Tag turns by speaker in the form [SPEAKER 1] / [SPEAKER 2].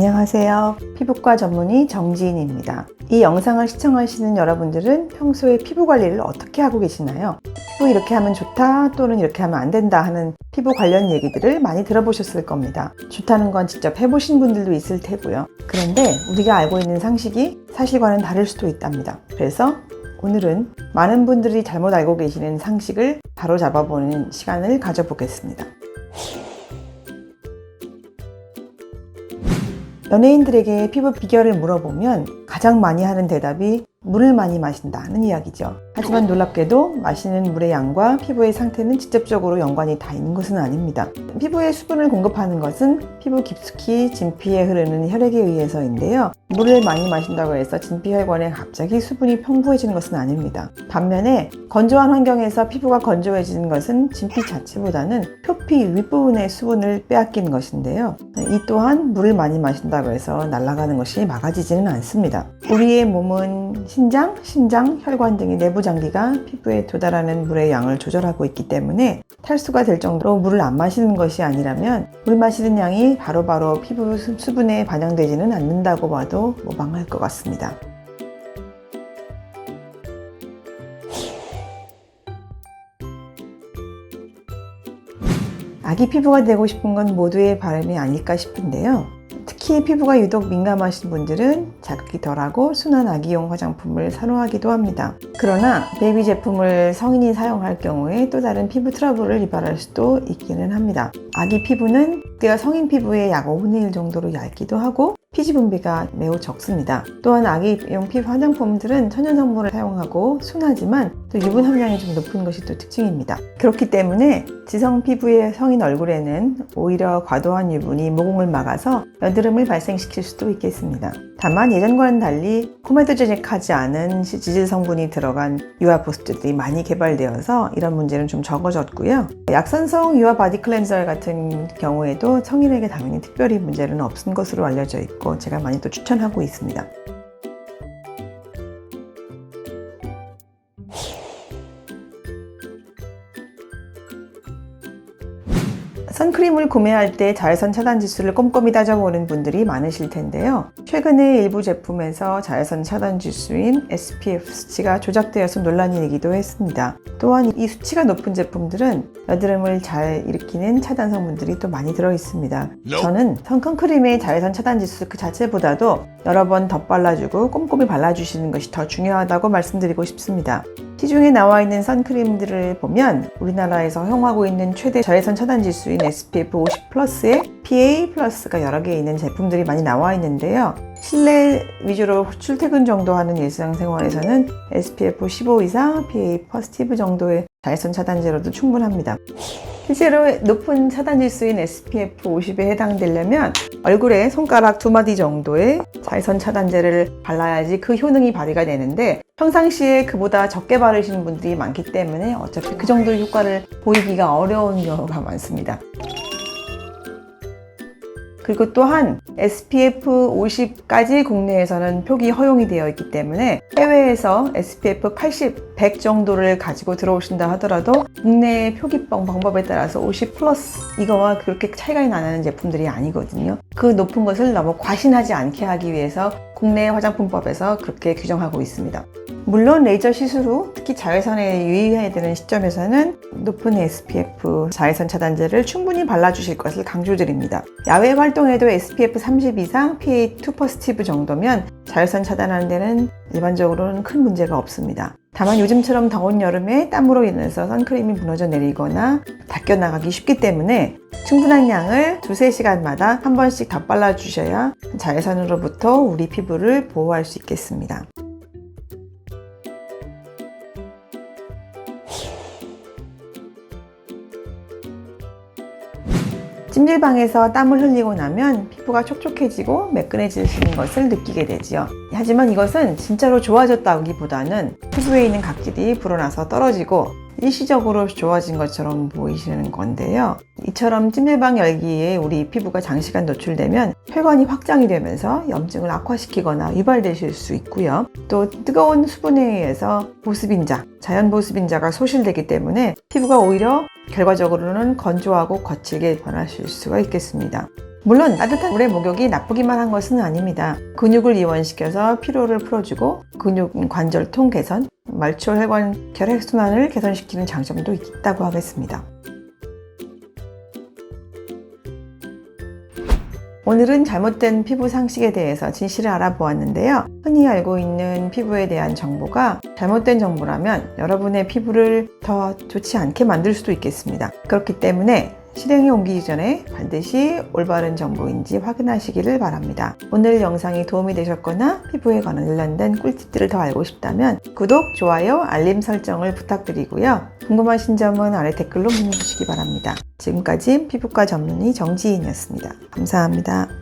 [SPEAKER 1] 안녕하세요. 피부과 전문의 정지인입니다. 이 영상을 시청하시는 여러분들은 평소에 피부 관리를 어떻게 하고 계시나요? 피부 이렇게 하면 좋다 또는 이렇게 하면 안 된다 하는 피부 관련 얘기들을 많이 들어보셨을 겁니다. 좋다는 건 직접 해보신 분들도 있을 테고요. 그런데 우리가 알고 있는 상식이 사실과는 다를 수도 있답니다. 그래서 오늘은 많은 분들이 잘못 알고 계시는 상식을 바로잡아보는 시간을 가져보겠습니다. 연예인들에게 피부 비결을 물어보면 가장 많이 하는 대답이 물을 많이 마신다는 이야기죠. 하지만 놀랍게도 마시는 물의 양과 피부의 상태는 직접적으로 연관이 다 있는 것은 아닙니다. 피부에 수분을 공급하는 것은 피부 깊숙이 진피에 흐르는 혈액에 의해서인데요. 물을 많이 마신다고 해서 진피혈관에 갑자기 수분이 풍부해지는 것은 아닙니다. 반면에 건조한 환경에서 피부가 건조해지는 것은 진피 자체보다는 표피 윗부분의 수분을 빼앗기는 것인데요. 이 또한 물을 많이 마신다고 해서 날아가는 것이 막아지지는 않습니다. 우리의 몸은 신장, 심장, 혈관 등의 내부 장기가 피부에 도달하는 물의 양을 조절하고 있기 때문에 탈수가 될 정도로 물을 안 마시는 것이 아니라면 물 마시는 양이 바로바로 피부 수분에 반영되지는 않는다고 봐도 무방할 것 같습니다. 아기 피부가 되고 싶은 건 모두의 바람이 아닐까 싶은데요. 특히 피부가 유독 민감하신 분들은 자극이 덜하고 순한 아기용 화장품을 선호하기도 합니다. 그러나 베이비 제품을 성인이 사용할 경우에 또 다른 피부 트러블을 유발할 수도 있기는 합니다. 아기 피부는 그때와 성인 피부의 약 5분의 1 정도로 얇기도 하고 피지 분비가 매우 적습니다. 또한 아기용 피부 화장품들은 천연 성분을 사용하고 순하지만 또 유분 함량이 좀 높은 것이 또 특징입니다. 그렇기 때문에 지성 피부의 성인 얼굴에는 오히려 과도한 유분이 모공을 막아서 여드름을 발생시킬 수도 있겠습니다. 다만 예전과는 달리 코메도제닉하지 않은 지질 성분이 들어간 유화 부스트들이 많이 개발되어서 이런 문제는 좀 적어졌고요. 약산성 유화 바디 클렌저 같은 경우에도 성인에게 당연히 특별히 문제는 없은 것으로 알려져 있고 제가 많이 또 추천하고 있습니다. 선크림을 구매할 때 자외선 차단 지수를 꼼꼼히 따져보는 분들이 많으실 텐데요. 최근에 일부 제품에서 자외선 차단 지수인 SPF 수치가 조작되어서 논란이 되기도 했습니다. 또한 이 수치가 높은 제품들은 여드름을 잘 일으키는 차단 성분들이 또 많이 들어있습니다. 저는 선크림의 자외선 차단 지수 그 자체보다도 여러 번 덧발라주고 꼼꼼히 발라주시는 것이 더 중요하다고 말씀드리고 싶습니다. 시중에 나와 있는 선크림들을 보면 우리나라에서 허용하고 있는 최대 자외선 차단 지수인 SPF 50+에 PA+가 여러 개 있는 제품들이 많이 나와 있는데요. 실내 위주로 출퇴근 정도 하는 일상생활에서는 SPF 15 이상 PA 포지티브 정도의 자외선 차단제로도 충분합니다. 실제로 높은 차단 지수인 SPF 50에 해당되려면 얼굴에 손가락 2마디 정도의 자외선 차단제를 발라야지 그 효능이 발휘가 되는데 평상시에 그보다 적게 바르시는 분들이 많기 때문에 어차피 그 정도의 효과를 보이기가 어려운 경우가 많습니다. 그리고 또한 SPF 50까지 국내에서는 표기 허용이 되어 있기 때문에 해외에서 SPF 80, 100 정도를 가지고 들어오신다 하더라도 국내의 표기법 방법에 따라서 50+ 이거와 그렇게 차이가 나는 제품들이 아니거든요. 그 높은 것을 너무 과신하지 않게 하기 위해서 국내 화장품법에서 그렇게 규정하고 있습니다. 물론 레이저 시술 후 특히 자외선에 유의해야 되는 시점에서는 높은 SPF 자외선 차단제를 충분히 발라주실 것을 강조드립니다. 야외 활동에도 SPF 30 이상 PA2 포지티브 정도면 자외선 차단하는 데는 일반적으로는 큰 문제가 없습니다. 다만 요즘처럼 더운 여름에 땀으로 인해서 선크림이 무너져 내리거나 닦여 나가기 쉽기 때문에 충분한 양을 2-3시간마다 한 번씩 덧발라 주셔야 자외선으로부터 우리 피부를 보호할 수 있겠습니다. 찜질방에서 땀을 흘리고 나면 피부가 촉촉해지고 매끈해지는 것을 느끼게 되지요. 하지만 이것은 진짜로 좋아졌다기보다는 피부에 있는 각질이 불어나서 떨어지고 일시적으로 좋아진 것처럼 보이시는 건데요. 이처럼 찜질방 열기에 우리 피부가 장시간 노출되면 혈관이 확장이 되면서 염증을 악화시키거나 유발되실 수 있고요. 또 뜨거운 수분에 의해서 보습인자, 자연 보습인자가 소실되기 때문에 피부가 오히려 결과적으로는 건조하고 거칠게 변하실 수가 있겠습니다. 물론 따뜻한 물의 목욕이 나쁘기만 한 것은 아닙니다. 근육을 이완시켜서 피로를 풀어주고 근육 관절통 개선, 말초 혈관 혈액순환을 개선시키는 장점도 있다고 하겠습니다. 오늘은 잘못된 피부 상식에 대해서 진실을 알아보았는데요. 흔히 알고 있는 피부에 대한 정보가 잘못된 정보라면 여러분의 피부를 더 좋지 않게 만들 수도 있겠습니다. 그렇기 때문에 실행에 옮기기 전에 반드시 올바른 정보인지 확인하시기를 바랍니다. 오늘 영상이 도움이 되셨거나 피부에 관련된 꿀팁들을 더 알고 싶다면 구독, 좋아요, 알림 설정을 부탁드리고요. 궁금하신 점은 아래 댓글로 문의주시기 바랍니다. 지금까지 피부과 전문의 정지인이었습니다. 감사합니다.